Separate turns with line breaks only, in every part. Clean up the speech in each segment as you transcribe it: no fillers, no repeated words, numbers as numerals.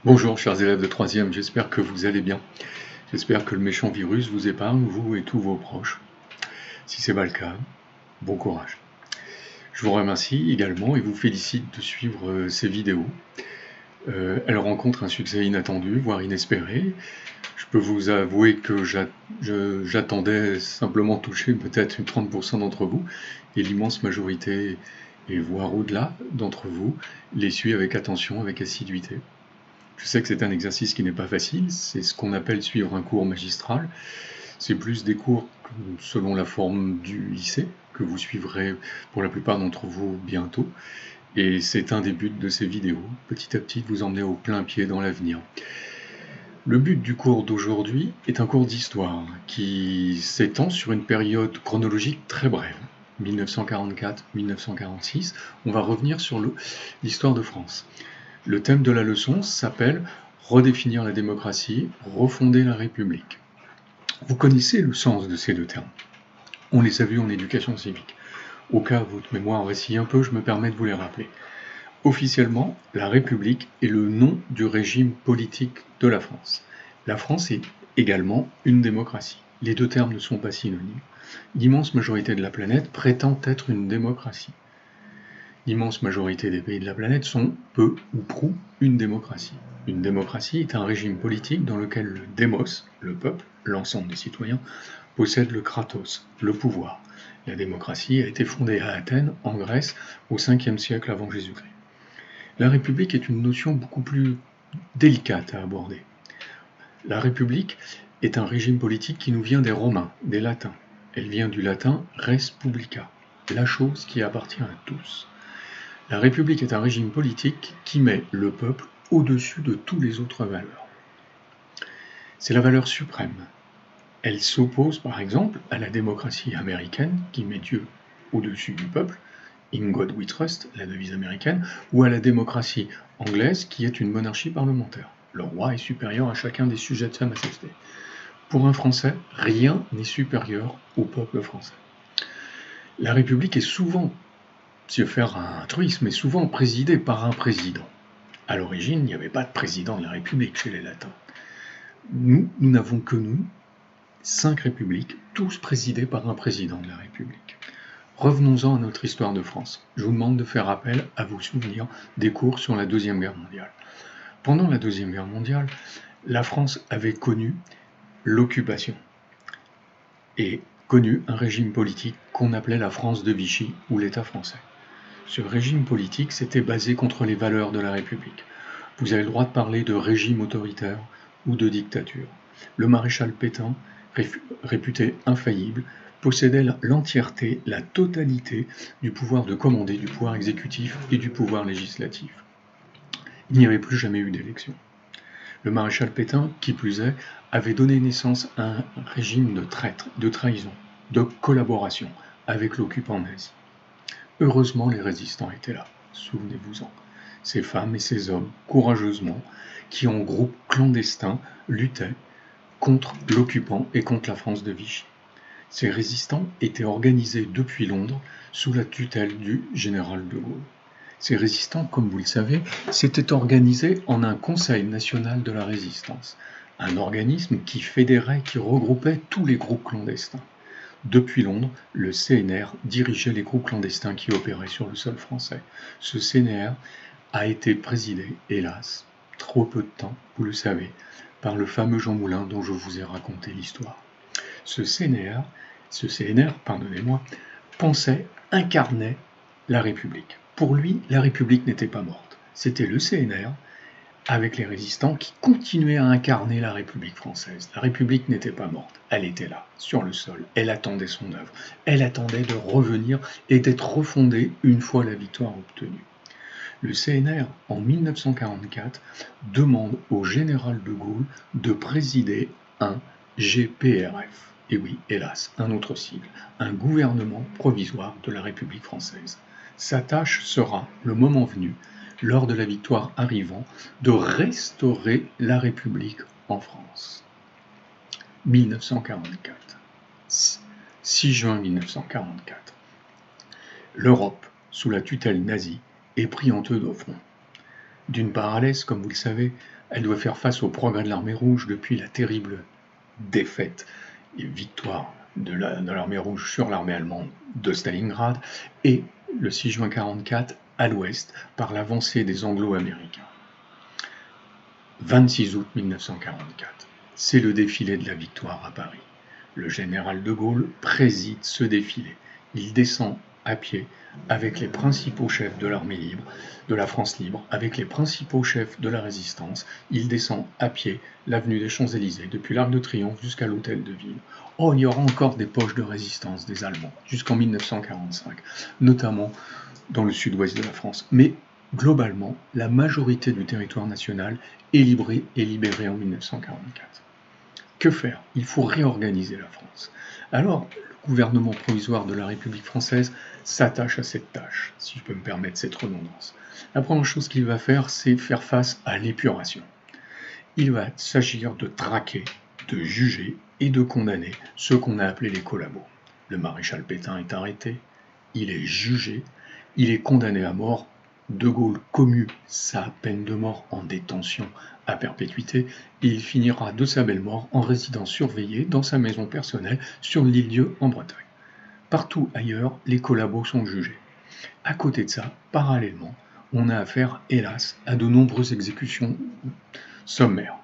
Bonjour chers élèves de troisième, j'espère que vous allez bien. J'espère que le méchant virus vous épargne, vous et tous vos proches. Si c'est pas le cas, bon courage. Je vous remercie également et vous félicite de suivre ces vidéos. Elles rencontrent un succès inattendu, voire inespéré. Je peux vous avouer que j'attendais simplement toucher peut-être 30% d'entre vous, et l'immense majorité, et voire au-delà d'entre vous, les suit avec attention, avec assiduité. Je sais que c'est un exercice qui n'est pas facile, c'est ce qu'on appelle suivre un cours magistral. C'est plus des cours selon la forme du lycée, que vous suivrez pour la plupart d'entre vous bientôt. Et c'est un des buts de ces vidéos, petit à petit de vous emmener au plein pied dans l'avenir. Le but du cours d'aujourd'hui est un cours d'histoire qui s'étend sur une période chronologique très brève, 1944-1946. On va revenir sur l'histoire de France. Le thème de la leçon s'appelle « Redéfinir la démocratie, refonder la République ». Vous connaissez le sens de ces deux termes. On les a vus en éducation civique. Au cas où votre mémoire vacille un peu, je me permets de vous les rappeler. Officiellement, la République est le nom du régime politique de la France. La France est également une démocratie. Les deux termes ne sont pas synonymes. L'immense majorité de la planète prétend être une démocratie. L'immense majorité des pays de la planète sont, peu ou prou, une démocratie. Une démocratie est un régime politique dans lequel le démos, le peuple, l'ensemble des citoyens, possède le kratos, le pouvoir. La démocratie a été fondée à Athènes, en Grèce, au 5e siècle avant Jésus-Christ. La République est une notion beaucoup plus délicate à aborder. La République est un régime politique qui nous vient des Romains, des Latins. Elle vient du latin res publica, la chose qui appartient à tous. La République est un régime politique qui met le peuple au-dessus de toutes les autres valeurs. C'est la valeur suprême. Elle s'oppose par exemple à la démocratie américaine qui met Dieu au-dessus du peuple, In God We Trust, la devise américaine, ou à la démocratie anglaise qui est une monarchie parlementaire. Le roi est supérieur à chacun des sujets de sa majesté. Pour un Français, rien n'est supérieur au peuple français. La République est souvent, si je veux faire un truisme, est souvent présidée par un président. À l'origine, il n'y avait pas de président de la République chez les Latins. Nous n'avons que 5 républiques, tous présidées par un président de la République. Revenons-en à notre histoire de France. Je vous demande de faire appel à vos souvenirs des cours sur la Deuxième Guerre mondiale. Pendant la Deuxième Guerre mondiale, la France avait connu l'occupation et connu un régime politique qu'on appelait la France de Vichy ou l'État français. Ce régime politique s'était basé contre les valeurs de la République. Vous avez le droit de parler de régime autoritaire ou de dictature. Le maréchal Pétain, réputé infaillible, possédait l'entièreté, la totalité du pouvoir de commander, du pouvoir exécutif et du pouvoir législatif. Il n'y avait plus jamais eu d'élection. Le maréchal Pétain, qui plus est, avait donné naissance à un régime de traître, de trahison, de collaboration avec l'occupant nazi. Heureusement, les résistants étaient là, souvenez-vous-en. Ces femmes et ces hommes, courageusement, qui en groupe clandestin luttaient contre l'occupant et contre la France de Vichy. Ces résistants étaient organisés depuis Londres sous la tutelle du général de Gaulle. Ces résistants, comme vous le savez, s'étaient organisés en un Conseil national de la résistance, un organisme qui fédérait, qui regroupait tous les groupes clandestins. Depuis Londres, le CNR dirigeait les groupes clandestins qui opéraient sur le sol français. Ce CNR a été présidé, hélas, trop peu de temps, vous le savez, par le fameux Jean Moulin dont je vous ai raconté l'histoire. Ce CNR, pardonnez-moi, pensait, incarnait la République. Pour lui, la République n'était pas morte. C'était le CNR, avec les résistants, qui continuaient à incarner la République française. La République n'était pas morte, elle était là, sur le sol, elle attendait son œuvre, elle attendait de revenir et d'être refondée une fois la victoire obtenue. Le CNR, en 1944, demande au général de Gaulle de présider un GPRF. Et oui, hélas, un autre sigle, un gouvernement provisoire de la République française. Sa tâche sera, le moment venu, lors de la victoire arrivant, de restaurer la République en France. 1944. 6 juin 1944. L'Europe, sous la tutelle nazie, est pris en teu de front. D'une part à l'est, comme vous le savez, elle doit faire face au progrès de l'armée rouge depuis la terrible défaite et victoire de l'armée rouge sur l'armée allemande de Stalingrad, et le 6 juin 1944 à l'ouest par l'avancée des Anglo-Américains. 26 août 1944, c'est le défilé de la victoire à Paris. Le général de Gaulle préside ce défilé. Il descend à pied avec les principaux chefs de l'armée libre, de la France libre, avec les principaux chefs de la résistance. Il descend à pied l'avenue des Champs-Élysées, depuis l'Arc de Triomphe jusqu'à l'Hôtel de Ville. Oh, il y aura encore des poches de résistance des Allemands, jusqu'en 1945, notamment dans le sud-ouest de la France. Mais globalement, la majorité du territoire national est libérée en 1944. Que faire? Il faut réorganiser la France. Alors, le gouvernement provisoire de la République française s'attache à cette tâche, si je peux me permettre cette redondance. La première chose qu'il va faire, c'est faire face à l'épuration. Il va s'agir de traquer, de juger et de condamner ceux qu'on a appelés les collabos. Le maréchal Pétain est arrêté, il est jugé, il est condamné à mort. De Gaulle commue sa peine de mort en détention à perpétuité et il finira de sa belle mort en résidence surveillée dans sa maison personnelle sur l'île Dieu en Bretagne. Partout ailleurs, les collabos sont jugés. À côté de ça, parallèlement, on a affaire, hélas, à de nombreuses exécutions sommaires.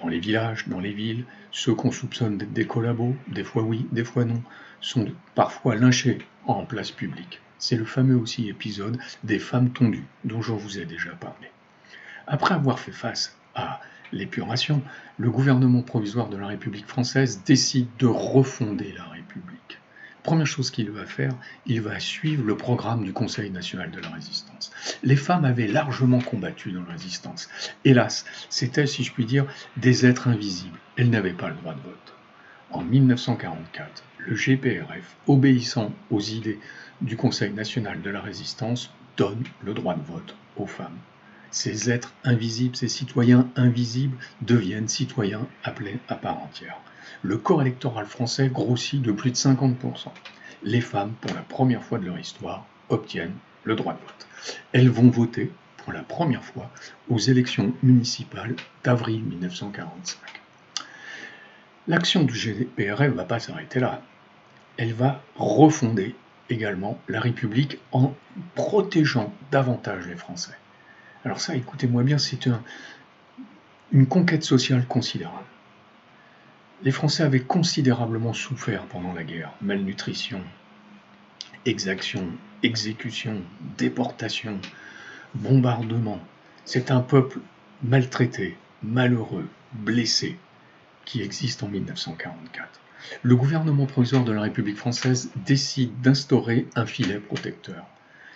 Dans les villages, dans les villes, ceux qu'on soupçonne d'être des collabos, des fois oui, des fois non, sont parfois lynchés en place publique. C'est le fameux aussi épisode des femmes tondues, dont je vous ai déjà parlé. Après avoir fait face à l'épuration, le gouvernement provisoire de la République française décide de refonder la République. Première chose qu'il va faire, il va suivre le programme du Conseil national de la résistance. Les femmes avaient largement combattu dans la résistance. Hélas, c'était, si je puis dire, des êtres invisibles. Elles n'avaient pas le droit de vote. En 1944, le GPRF, obéissant aux idées du Conseil national de la résistance, donne le droit de vote aux femmes. Ces êtres invisibles, ces citoyens invisibles deviennent citoyens appelés à part entière. Le corps électoral français grossit de plus de 50%. Les femmes, pour la première fois de leur histoire, obtiennent le droit de vote. Elles vont voter pour la première fois aux élections municipales d'avril 1945. L'action du GPRF ne va pas s'arrêter là. Elle va refonder également la République en protégeant davantage les Français. Alors ça, écoutez-moi bien, c'est une conquête sociale considérable. Les Français avaient considérablement souffert pendant la guerre. Malnutrition, exaction, exécution, déportation, bombardement. C'est un peuple maltraité, malheureux, blessé, qui existe en 1944. Le gouvernement provisoire de la République française décide d'instaurer un filet protecteur.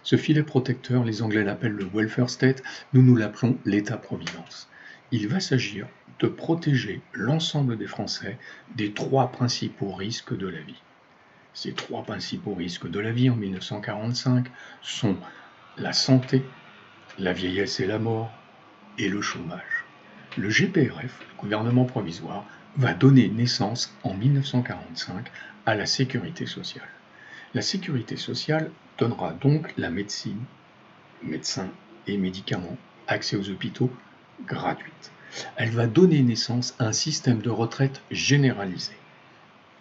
Ce filet protecteur, les Anglais l'appellent le welfare state, nous l'appelons l'État-providence. Il va s'agir de protéger l'ensemble des Français des trois principaux risques de la vie. Ces trois principaux risques de la vie en 1945 sont la santé, la vieillesse et la mort, et le chômage. Le GPRF, le gouvernement provisoire, va donner naissance en 1945 à la sécurité sociale. La sécurité sociale donnera donc la médecine, médecins et médicaments, accès aux hôpitaux gratuite. Elle va donner naissance à un système de retraite généralisé.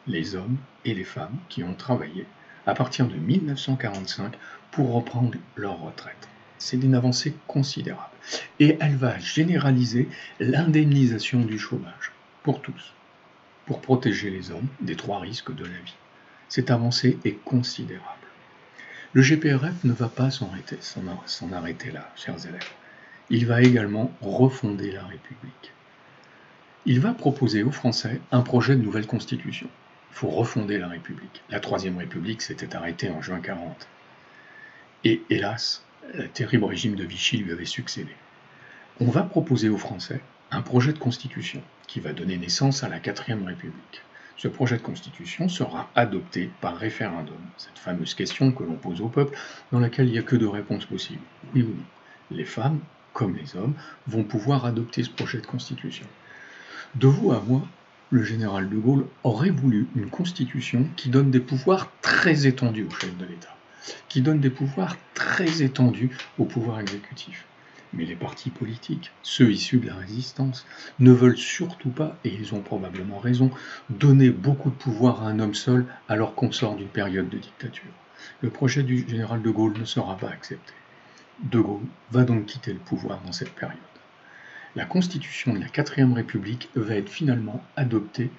Les hommes et les femmes qui ont travaillé à partir de 1945 pour reprendre leur retraite. C'est une avancée considérable. Et elle va généraliser l'indemnisation du chômage pour tous, pour protéger les hommes des trois risques de la vie. Cette avancée est considérable. Le GPRF ne va pas s'en arrêter là, chers élèves. Il va également refonder la République. Il va proposer aux Français un projet de nouvelle constitution. Il faut refonder la République. La Troisième République s'était arrêtée en juin 1940. Et hélas, le terrible régime de Vichy lui avait succédé. On va proposer aux Français un projet de constitution qui va donner naissance à la Quatrième République. Ce projet de constitution sera adopté par référendum, cette fameuse question que l'on pose au peuple, dans laquelle il n'y a que deux réponses possibles, oui ou non. Les femmes, comme les hommes, vont pouvoir adopter ce projet de constitution. De vous à moi, le général de Gaulle aurait voulu une constitution qui donne des pouvoirs très étendus au chef de l'État, qui donne des pouvoirs très étendus au pouvoir exécutif. Mais les partis politiques, ceux issus de la résistance, ne veulent surtout pas, et ils ont probablement raison, donner beaucoup de pouvoir à un homme seul alors qu'on sort d'une période de dictature. Le projet du général de Gaulle ne sera pas accepté. De Gaulle va donc quitter le pouvoir dans cette période. La constitution de la 4e République va être finalement adoptée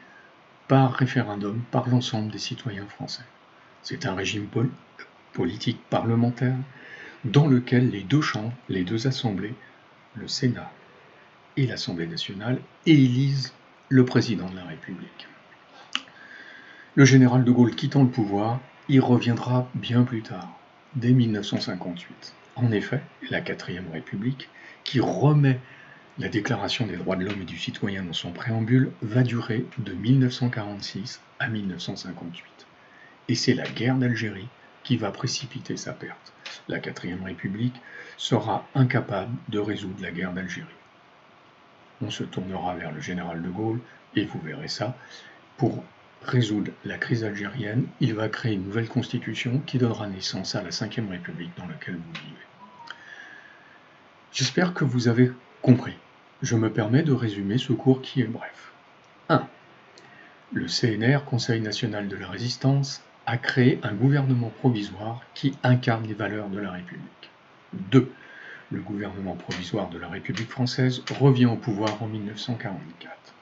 par référendum par l'ensemble des citoyens français. C'est un régime politique parlementaire dans lequel les deux chambres, les deux assemblées, le Sénat et l'Assemblée nationale, élisent le président de la République. Le général de Gaulle quittant le pouvoir, y reviendra bien plus tard, dès 1958. En effet, la 4e République, qui remet la Déclaration des droits de l'homme et du citoyen dans son préambule, va durer de 1946 à 1958. Et c'est la guerre d'Algérie qui va précipiter sa perte. La 4e République sera incapable de résoudre la guerre d'Algérie. On se tournera vers le général de Gaulle, et vous verrez ça, pour résoudre la crise algérienne. Il va créer une nouvelle constitution qui donnera naissance à la 5e République dans laquelle vous vivez. J'espère que vous avez compris. Je me permets de résumer ce cours qui est bref. 1. Le CNR, Conseil national de la résistance, a créé un gouvernement provisoire qui incarne les valeurs de la République. 2. Le gouvernement provisoire de la République française revient au pouvoir en 1944.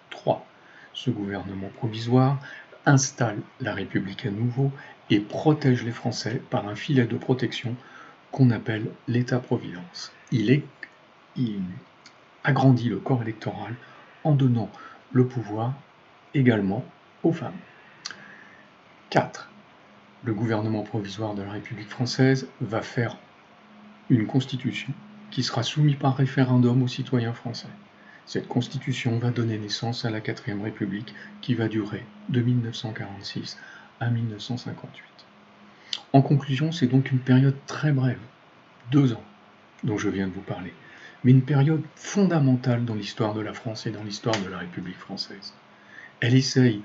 3. Ce gouvernement provisoire installe la République à nouveau et protège les Français par un filet de protection qu'on appelle l'État-providence. Il agrandit le corps électoral en donnant le pouvoir également aux femmes. 4. Le gouvernement provisoire de la République française va faire une constitution qui sera soumise par référendum aux citoyens français. Cette constitution va donner naissance à la 4e République qui va durer de 1946 à 1958. En conclusion, c'est donc une période très brève, 2 ans, dont je viens de vous parler, mais une période fondamentale dans l'histoire de la France et dans l'histoire de la République française. Elle essaye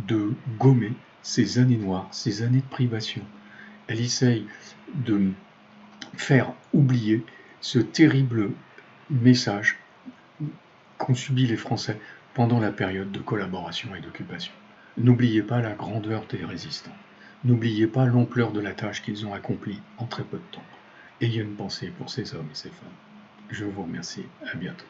de gommer ces années noires, ces années de privation. Elle essaye de faire oublier ce terrible message qu'ont subi les Français pendant la période de collaboration et d'occupation. N'oubliez pas la grandeur des résistants. N'oubliez pas l'ampleur de la tâche qu'ils ont accomplie en très peu de temps. Ayez une pensée pour ces hommes et ces femmes. Je vous remercie. À bientôt.